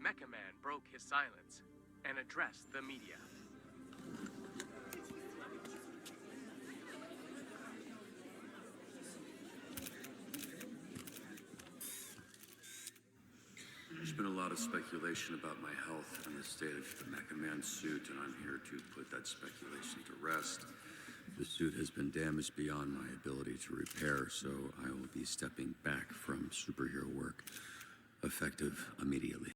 Mechaman broke his silence and addressed the media. There's been a lot of speculation about my health and the state of the Mechaman suit, and I'm here to put that speculation to rest. The suit has been damaged beyond my ability to repair, so I will be stepping back from superhero work, effective immediately.